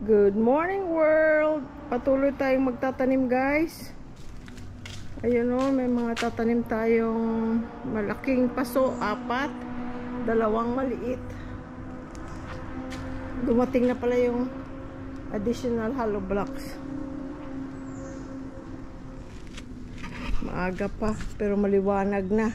Good morning world! Patuloy tayong magtatanim guys. Ayun o, may mga tatanim tayong malaking paso, 4, 2 maliit. Dumating na pala yung additional hollow blocks. Maaga pa pero maliwanag na.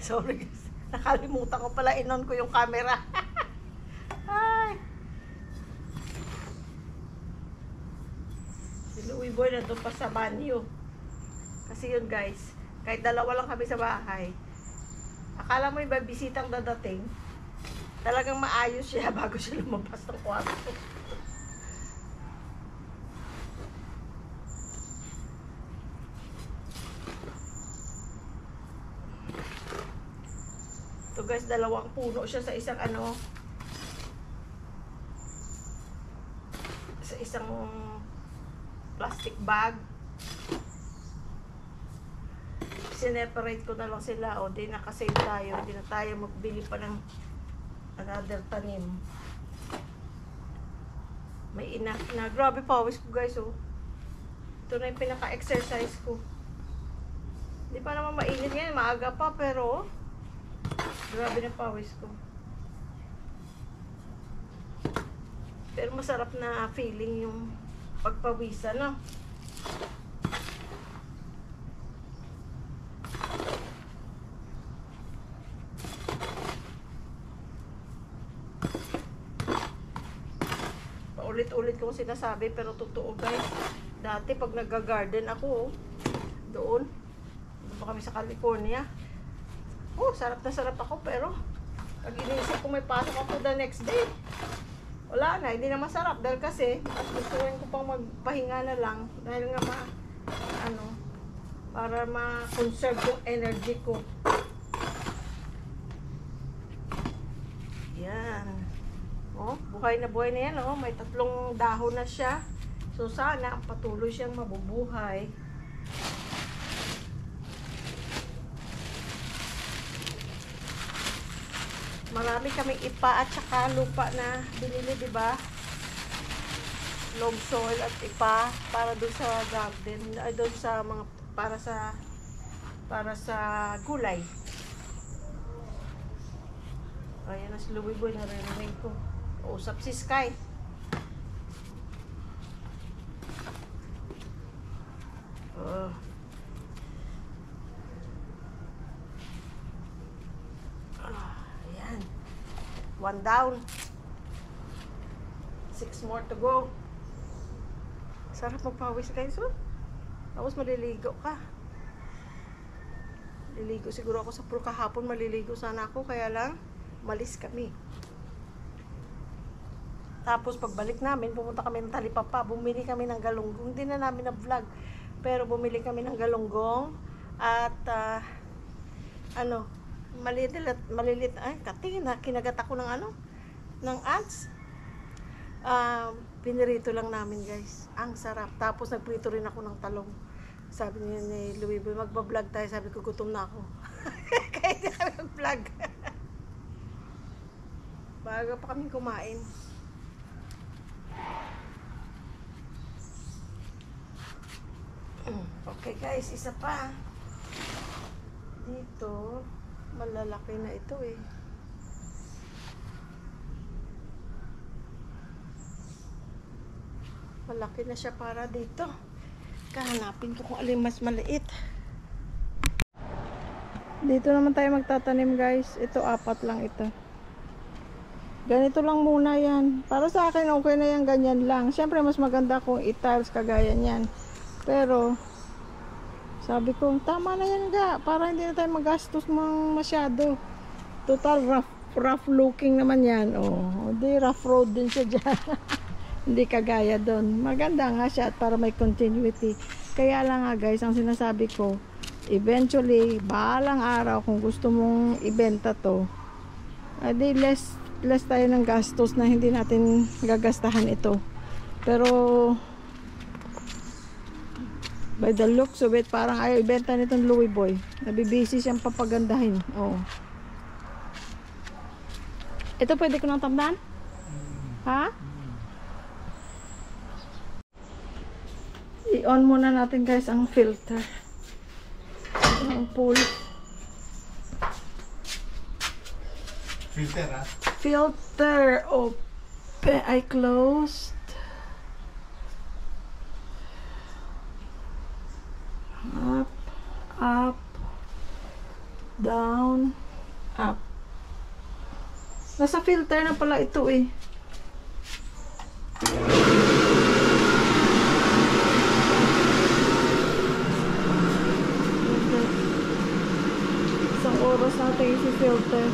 Sorry guys, nakalimutan ko pala inon ko yung camera. Ay. Si Louie Boy na doon pa sa banyo. Kasi yun guys, kahit dalawa lang kami sa bahay, akala mo yung bisitang dadating, talagang maayos siya bago siya lumabas ng kwarto. So guys, 2 puno siya sa isang sa isang plastic bag. Sineparate ko na lang sila. O, di nakasave tayo. Di na tayo magbili pa ng another tanim. May enough na. Grabe pawis ko guys, oh. Ito na yung pinaka-exercise ko. Hindi pa naman mainit ngayon. Maaga pa, pero grabe na pawis ko. Pero masarap na feeling yung pagpawisan, no? Paulit-ulit ko sinasabi, pero totoo guys. Dati pag nag-garden ako, doon pa kami sa California. Oh, sarap na sarap ako, pero pag iniisip ko may pasok ako the next day, wala na, hindi na masarap dahil kasi gustuin ko pang magpahinga na lang dahil nga para ma-conserve yung energy ko. Yan. Oh, buhay na yan, oh. May 3 dahon na siya. So sana patuloy siyang mabubuhay. Marami kaming ipa at saka lupa na binili, di ba? loam soil at ipa para doon sa garden, ay doon sa mga para sa gulay. Ayan na si Louie Boy, narinig ko. Usap si Sky. Ayan. 1 down. 6 more to go. Sarap magpawis guys, oh. Tapos maliligo ka. Liligo siguro ako sa pool kahapon, maliligo sana ako, kaya lang malis kami. Tapos pagbalik namin, pumunta kami ng Talipapa, bumili kami ng galunggong. Hindi na namin na-vlog, pero bumili kami ng galunggong at malilit, ay, kati na kinagat ako ng ng ants. Pinirito lang namin guys, ang sarap. Tapos nagprito rin ako ng talong. Sabi niya ni Louie Boy, magbablog tayo. Sabi ko, gutom na ako. Kaya hindi kami mag-vlog. Bago pa kami kumain. Okay guys, isa pa. Dito, malalaki na ito eh. Malaki na siya para dito. Kahanapin ko kung alin mas maliit. Dito naman tayo magtatanim guys. Ito 4 lang ito. Ganito lang muna yan. Para sa akin okay na yan, ganyan lang. Siyempre mas maganda kung i-tiles kagaya yan. Pero sabi ko, tama na yan ga. Para hindi na tayo magastos masyado. Total rough looking naman yan. Oh, di rough road din siya dyan. Hindi kagaya doon. Maganda nga siya at para may continuity. Kaya lang nga guys, ang sinasabi ko, eventually, balang araw kung gusto mong ibenta to, edi less tayo ng gastos na hindi natin gagastahan ito. Pero by the looks of it, parang ayaw ibenta nitong Louie Boy. Nabibisi siyang papagandahin. Oh. Ito pwede ko nang tamdan? Ha? I-on muna natin guys ang filter ng pool. Filter ha? Filter open. I closed. Up, down, up. Nasa filter na pala ito eh. Oras natin isi-filter.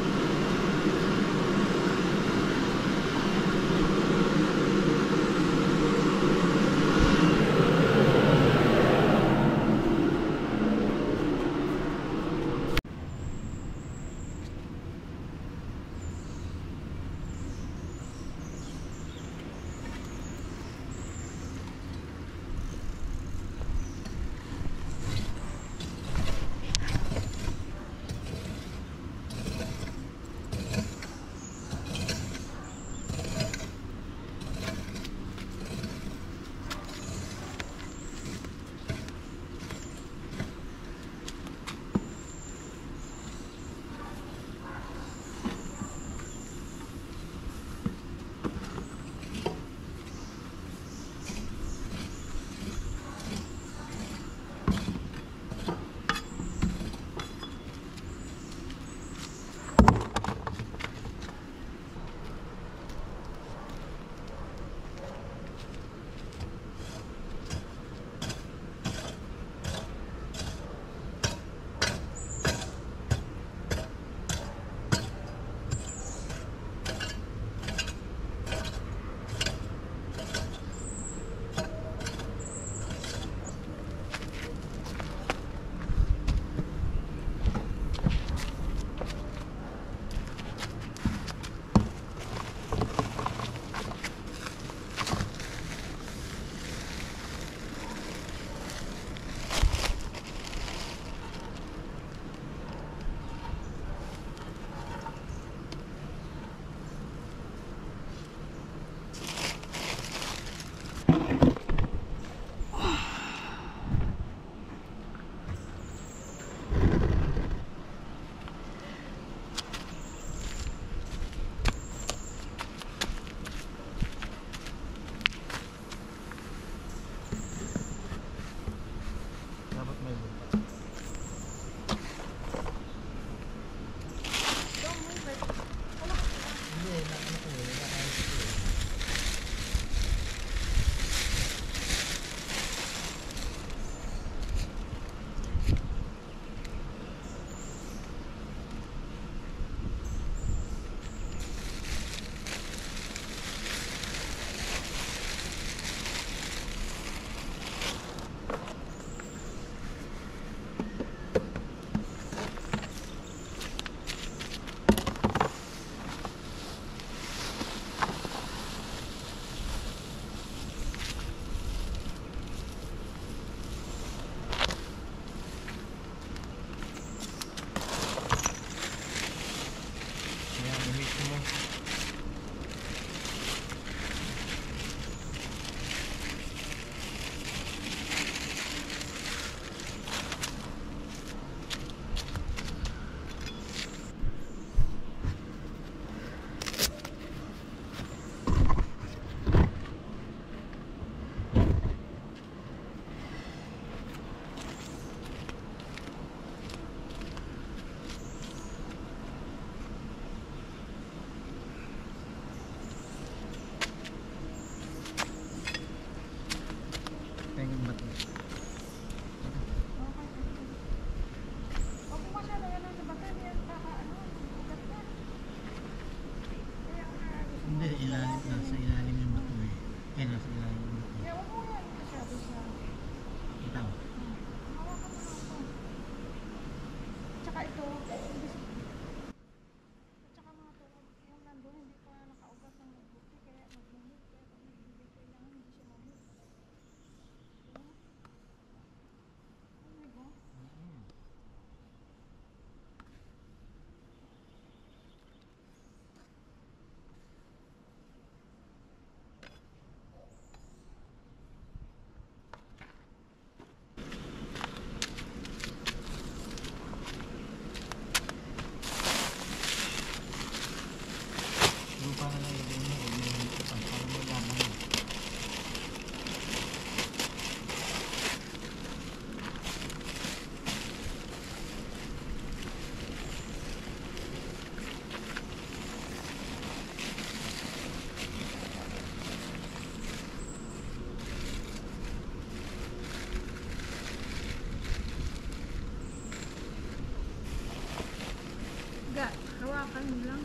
yun lang.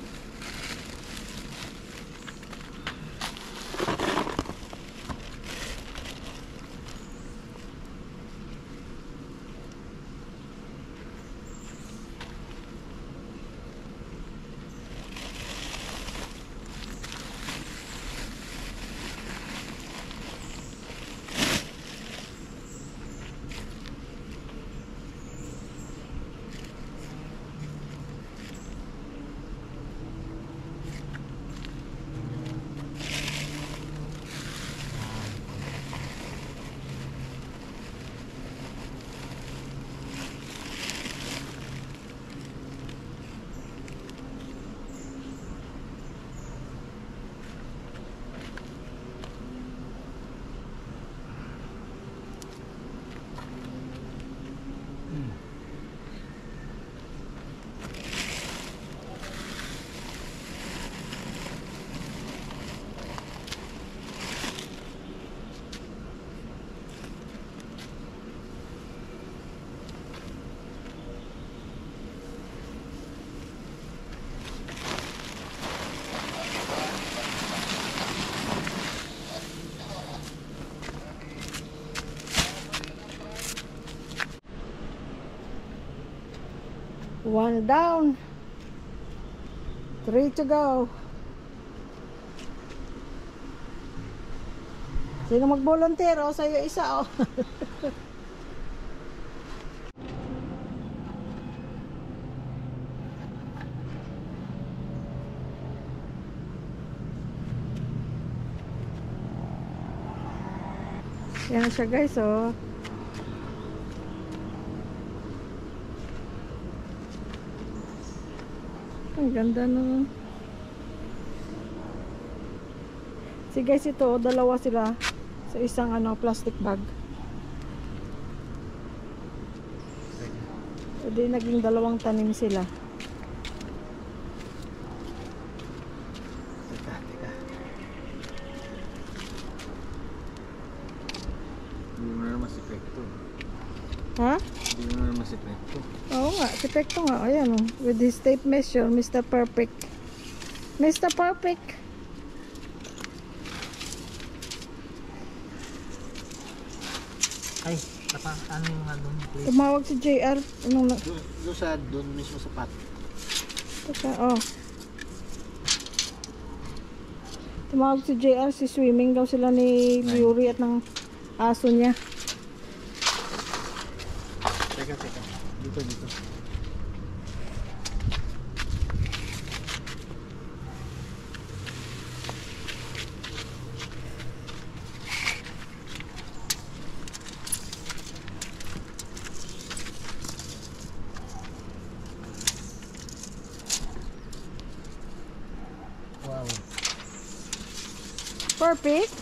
One down, 3 to go. Sino mag-volunteer? O, sa'yo isa, o. Yan na siya, guys, o. Ang ganda na. Si guys, ito, dalawa sila sa isang plastic bag. Hindi, naging dalawang tanim sila. Teka. Hindi mo na naman si Pekto. Ha? Hindi mo na naman si Pekto. Oo nga, si Pekto nga. Ayan, oh. With his tape measure, Mr. Perfect. Mr. Perfect. Ay, ano yung nga doon, please? Tumawag si JR. Doon mismo sa pat. Teka, oh. Tumawag si JR, si swimming daw sila ni Yuri at ng aso niya. Teka. Dito. Wow. Perfect.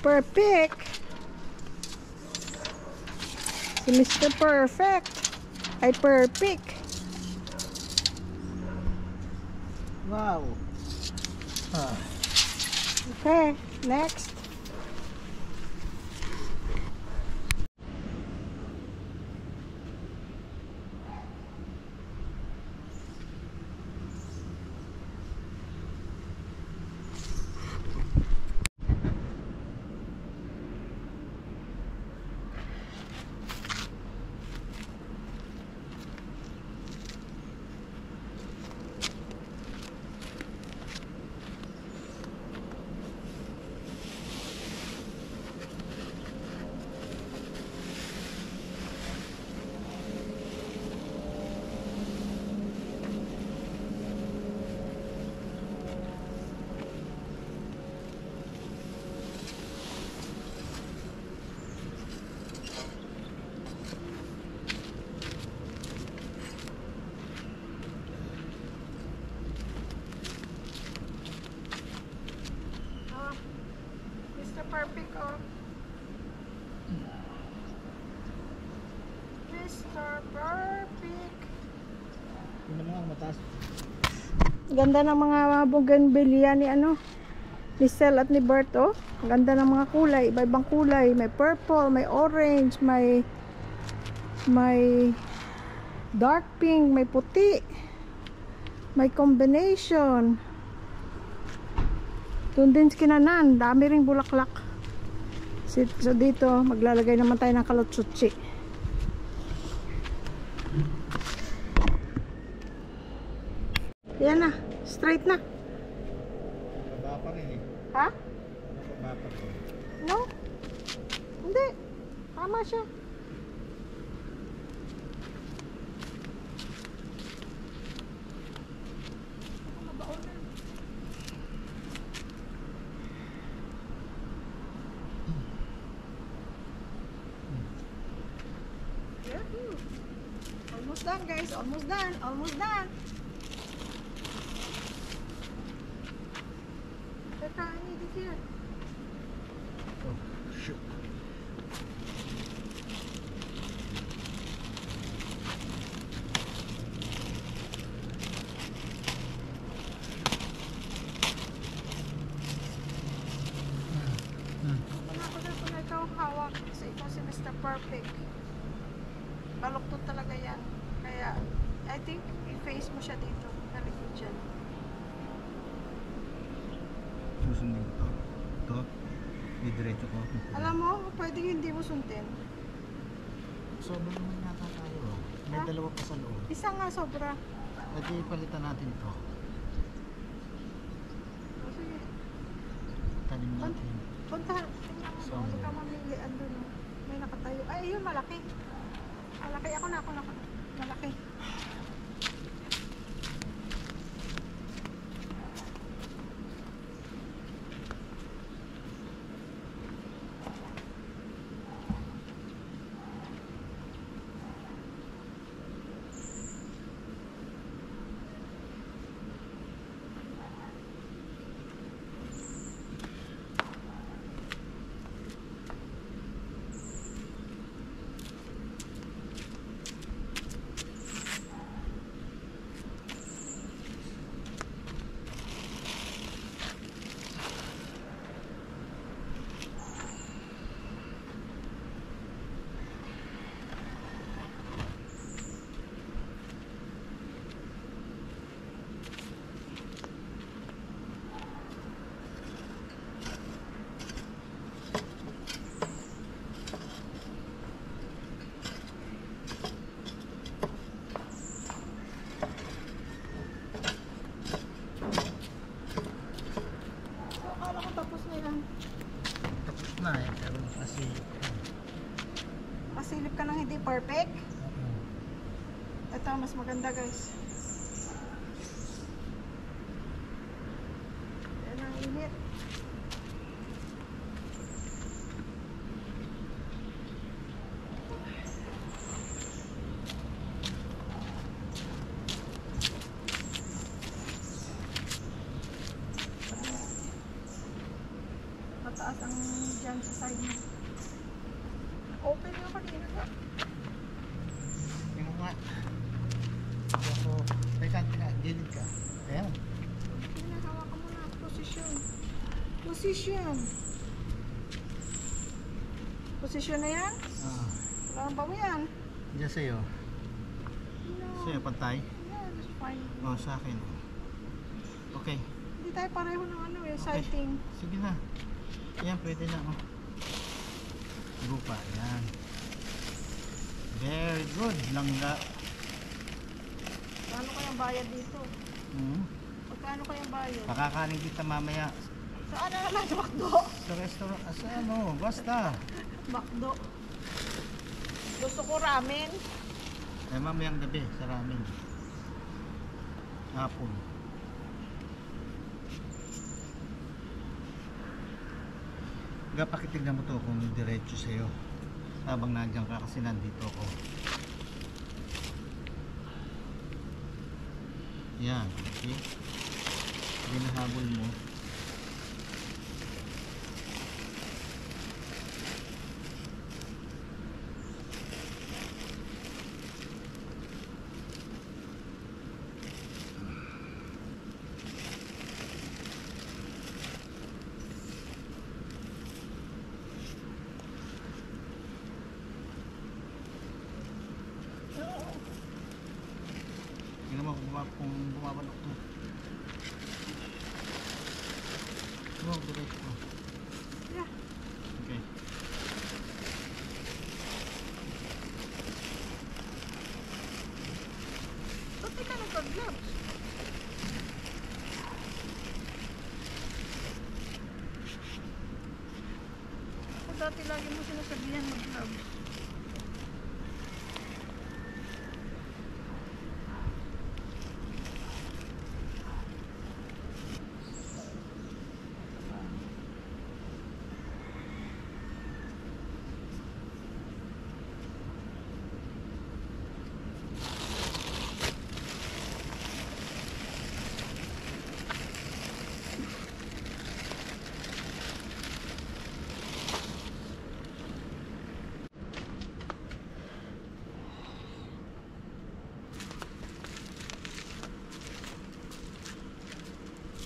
Perfect. Si Mr. Perfect. Ay, perfect. Wow. Okay, next. Mr. Perfect, oh. Mr. Perfect. Yun naman ang mataas. Ganda ng mga bougainvillea ni ni Sel at ni Bert, oh. Ganda ng mga kulay, iba-ibang kulay. May purple, may orange, may Dark pink, may puti. May combination. Doon din kinanan, dami ring bulaklak. So dito, maglalagay naman tayo ng kalotsutsi. Yan na, straight na. Baba pa rin eh. Ha? Baba pa rin. No? Hindi. Tama siya. Almost done, guys. Almost done. Almost done. Teka, I need it here. Oh, shoot. Kung ikaw hawak, kasi ikaw si Mr. Perfect. Baluktot talaga yan. Kaya, I think, i-face mo siya dito. Kalikod dyan. Susundin ko to. Ito. Didiretso ko. Alam mo, pwede hindi mo sundin. Sobra naman yata tayo. May Ha? dalawa pa sa loob. Isa nga sobra. Pwede palitan natin to. O, sige. Tanim natin. Punta. Tingnan mo. Somewhere. Huwag ka mamili. Andun. Oh. May nakatayo. Ay, yun, malaki. Malaki. Ako na. Malaki. Tapos na eh. Pero kasi... Pasilip ka ng hindi perfect. Ito, mas maganda, guys. Yan ang init. Mataas ang dyan sa side mo. Open yung kanina ka. Yung nga. So, teka, gilid ka. Ayan. Hinahawakan mo na. Position. Position. Position na yan? Ah, Wala ba mo yan? diyan sa'yo. No. Sa'yo, pantay. Yeah, that's fine. O, sa akin. Okay. Hindi tayo pareho ng ano eh, Okay. sighting. Sige na. Ayan, pwede na. Oh. Lupa, yan. Very good. Langga. Paano kayang bayad dito? Magkano kayang bayad? Pakakanin kita mamaya Saan na naman? Sa Bakdo? sa restaurant. Sa ano, basta. Bakdo. Gusto ko ramen. Eh, mamayang gabi sa ramen. Hapon. Pakitignan mo to kung diretso sa'yo. Habang nandiyan ka kasi nandito ako. Yan, okay? Binahabol mo. Tingnan mo kung bumabalok to. Tingnan mo, diretso ko. Yeah. Okay. Ba't di ka nagpag-gloves? Ako dati lagi mo sinasabihan mag-gloves.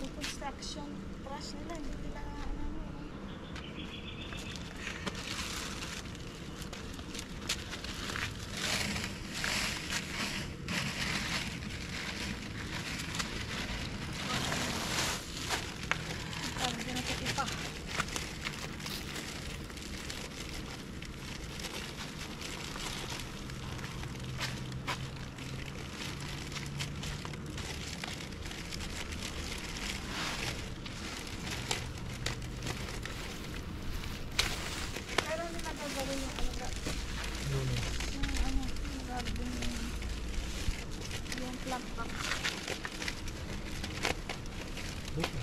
Yung construction trash nila, hindi nila ano. Sabi ko na ito ipa. Pero nila gagawin yung ano ba? Lunes. Yung ano, yung garden yung plant box. Dito.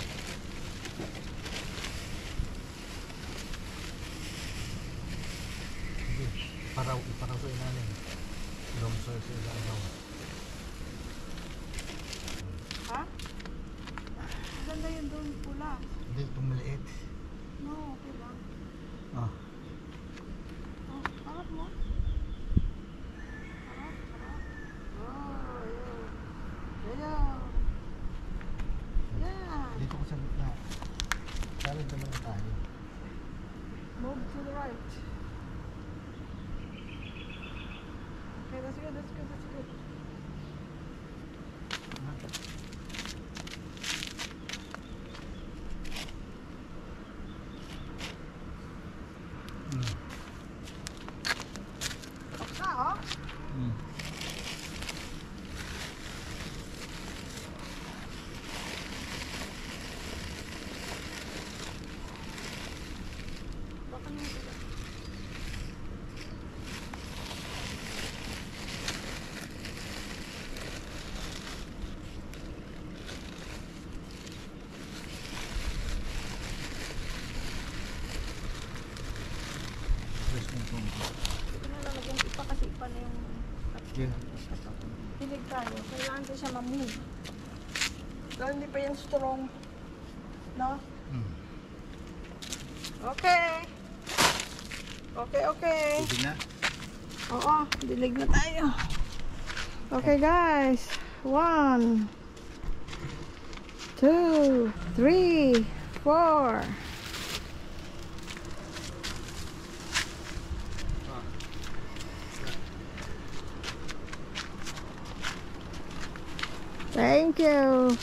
Sige, iparaw sa ilalim. Long soil sa ilalim. Ha? Ganda yun doon pula. Hindi, itong maliit. No, okay lang. Ah, Oh, harap mo. Harap, harap. Oh, yeah. Yeah. Yeah. dito ko sa gitna. Salad naman tayo. Move to the right. Okay, that's good, that's good, that's good. Hmm. Okay, oh. Hmm. Baka naman ito. Fresh ng tungkol. Ito na lalagyan ipa kasi ipa na yung Yun. hilig tayo. Kailangan din siya ma-move. Dahil hindi pa yan strong. No? Hmm. Okay. Okay, okay. Tubig na. Oo, dilig na tayo. Okay guys. 1, 2, 3, 4. Thank you.